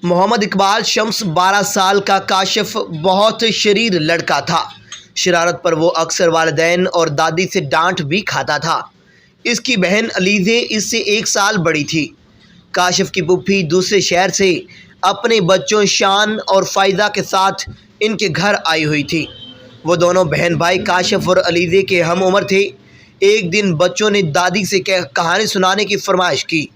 मोहम्मद इकबाल शम्स 12 साल का काशिफ बहुत शरीर लड़का था। शरारत पर वो अक्सर वालिदैन और दादी से डांट भी खाता था। इसकी बहन अलीज़े इससे 1 साल बड़ी थी। काशिफ की पुप्पी दूसरे शहर से अपने बच्चों शान और फ़ायदा के साथ इनके घर आई हुई थी। वो दोनों बहन भाई काशिफ और अलीज़े के हम उम्र थे। एक दिन बच्चों ने दादी से कहानी सुनाने की फरमाइश की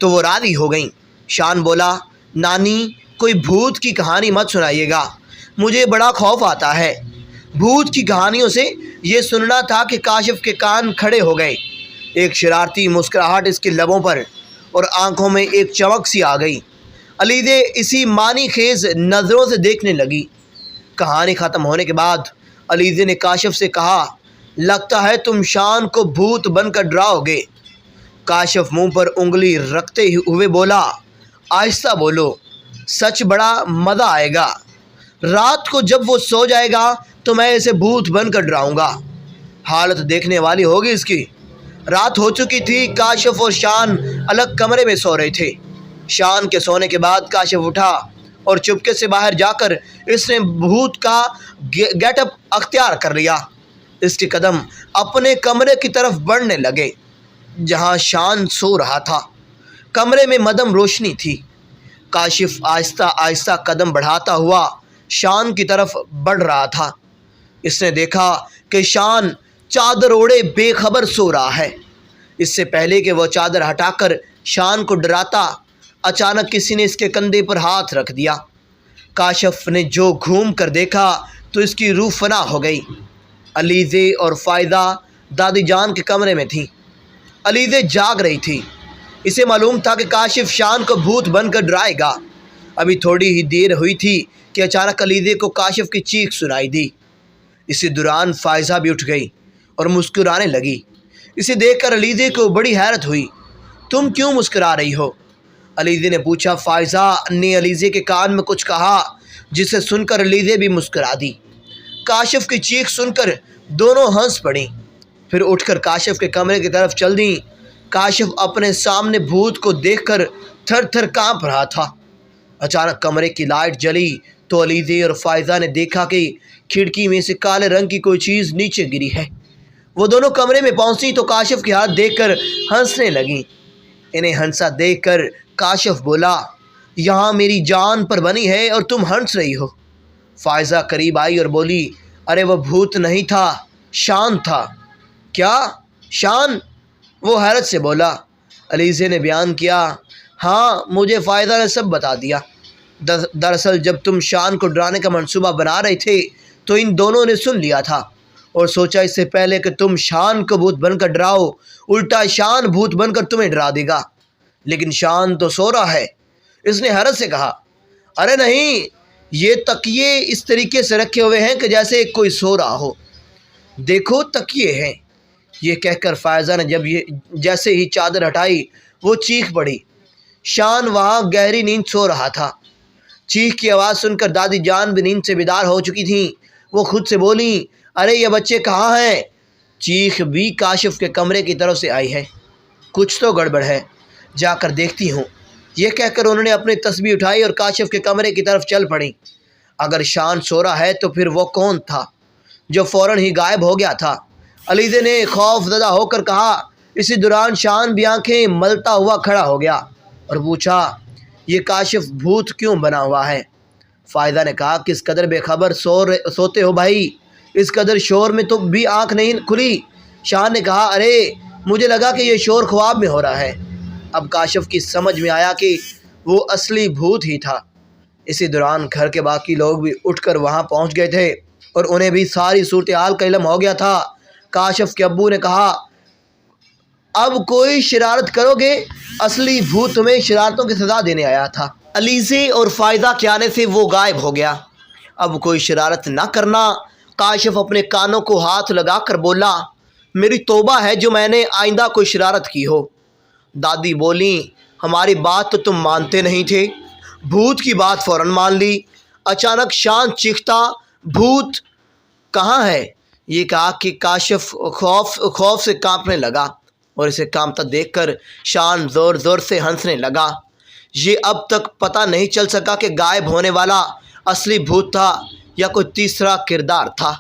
तो वो राज़ी हो गईं। शान बोला, नानी कोई भूत की कहानी मत सुनाइएगा, मुझे बड़ा खौफ आता है। भूत की कहानियों से ये सुनना था कि काशिफ के कान खड़े हो गए। एक शरारती मुस्कुराहट इसके लबों पर और आंखों में एक चमक सी आ गई। अलीज़े इसी मानी खेज नज़रों से देखने लगी। कहानी ख़त्म होने के बाद अलीज़े ने काशिफ से कहा, लगता है तुम शान को भूत बनकर डराओगे। काशिफ मुंह पर उंगली रखते हुए बोला, आहिस्ता बोलो, सच बड़ा मज़ा आएगा। रात को जब वो सो जाएगा तो मैं इसे भूत बनकर डराऊंगा। हालत देखने वाली होगी इसकी। रात हो चुकी थी। काशिफ और शान अलग कमरे में सो रहे थे। शान के सोने के बाद काशिफ उठा और चुपके से बाहर जाकर इसने भूत का गेटअप अख्तियार कर लिया। इसके कदम अपने कमरे की तरफ बढ़ने लगे जहां शान सो रहा था। कमरे में मदम रोशनी थी। काशिफ आहिस्ता आहिस्ता कदम बढ़ाता हुआ शान की तरफ बढ़ रहा था। इसने देखा कि शान चादर ओढ़े बेखबर सो रहा है। इससे पहले कि वह चादर हटाकर शान को डराता, अचानक किसी ने इसके कंधे पर हाथ रख दिया। काशिफ ने जो घूम कर देखा तो इसकी रूह फना हो गई। अलीज़े और फ़ायदा दादी जान के कमरे में थीं। अलीज़े जाग रही थी। इसे मालूम था कि काशिफ शान को भूत बनकर डराएगा। अभी थोड़ी ही देर हुई थी कि अचानक अलीज़े को काशिफ की चीख सुनाई दी। इसी दौरान फ़ायज़ा भी उठ गई और मुस्कुराने लगी। इसे देखकर अलीज़े को बड़ी हैरत हुई। तुम क्यों मुस्कुरा रही हो? अलीज़े ने पूछा। फ़ायज़ा ने अलीज़े के कान में कुछ कहा जिसे सुनकर अलीज़े भी मुस्कुरा दी। काशिफ की चीख सुनकर दोनों हंस पड़ी, फिर उठकर काशिफ के कमरे की तरफ चल दी। काशिफ अपने सामने भूत को देखकर थर थर काँप रहा था। अचानक कमरे की लाइट जली तो अलीज़े और फ़ायज़ा ने देखा कि खिड़की में से काले रंग की कोई चीज़ नीचे गिरी है। वो दोनों कमरे में पहुंची तो काशिफ के हाथ देखकर हंसने लगी। इन्हें हंसा देखकर काशिफ बोला, यहाँ मेरी जान पर बनी है और तुम हंस रही हो। फ़ायज़ा करीब आई और बोली, अरे वह भूत नहीं था, शान था। क्या शान? वो हैरत से बोला। अलीज़े ने बयान किया, हाँ मुझे फ़ायदा ने सब बता दिया। दरअसल जब तुम शान को डराने का मंसूबा बना रहे थे तो इन दोनों ने सुन लिया था और सोचा इससे पहले कि तुम शान को भूत बनकर डराओ, उल्टा शान भूत बनकर तुम्हें डरा देगा। लेकिन शान तो सो रहा है। इसने हैरत से कहा, अरे नहीं, ये तकिए इस तरीके से रखे हुए हैं कि जैसे कोई सो रहा हो। देखो तकिए हैं। ये कहकर फ़ायज़ा ने जैसे ही चादर हटाई वो चीख पड़ी। शान वहाँ गहरी नींद सो रहा था। चीख की आवाज़ सुनकर दादी जान भी नींद से बेदार हो चुकी थीं। वो खुद से बोली, अरे ये बच्चे कहाँ हैं? चीख भी काशिफ के कमरे की तरफ से आई है। कुछ तो गड़बड़ है, जाकर देखती हूँ। ये कहकर उन्होंने अपनी तस्बीह उठाई और काशिफ के कमरे की तरफ चल पड़ी। अगर शान सो रहा है तो फिर वो कौन था जो फ़ौरन ही गायब हो गया था? अलीज़े ने खौफज़दा होकर कहा। इसी दौरान शान भी आंखें मलता हुआ खड़ा हो गया और पूछा, ये काशिफ भूत क्यों बना हुआ है? फ़ायदा ने कहा, किस कदर बेखबर सोते हो भाई, इस कदर शोर में तो भी आंख नहीं खुली। शान ने कहा, अरे मुझे लगा कि ये शोर ख्वाब में हो रहा है। अब काशिफ की समझ में आया कि वो असली भूत ही था। इसी दौरान घर के बाकी लोग भी उठकर वहाँ पहुँच गए थे और उन्हें भी सारी सूरत हाल का इल्म हो गया था। काशिफ के अब्बू ने कहा, अब कोई शरारत करोगे, असली भूत तुम्हें शरारतों की सज़ा देने आया था। अलीज़े और फ़ायदा के आने से वो गायब हो गया। अब कोई शरारत ना करना। काशिफ अपने कानों को हाथ लगाकर बोला, मेरी तौबा है जो मैंने आइंदा कोई शरारत की हो। दादी बोली, हमारी बात तो तुम मानते नहीं थे, भूत की बात फ़ौरन मान ली। अचानक शान चीखता, भूत कहाँ है? ये कहा कि काशिफ खौफ से कांपने लगा और इसे कांपता देखकर शान ज़ोर ज़ोर से हंसने लगा। یہ اب تک پتہ نہیں چل سکا کہ غائب ہونے والا اصلی بھوت تھا یا کوئی تیسرا کردار تھا۔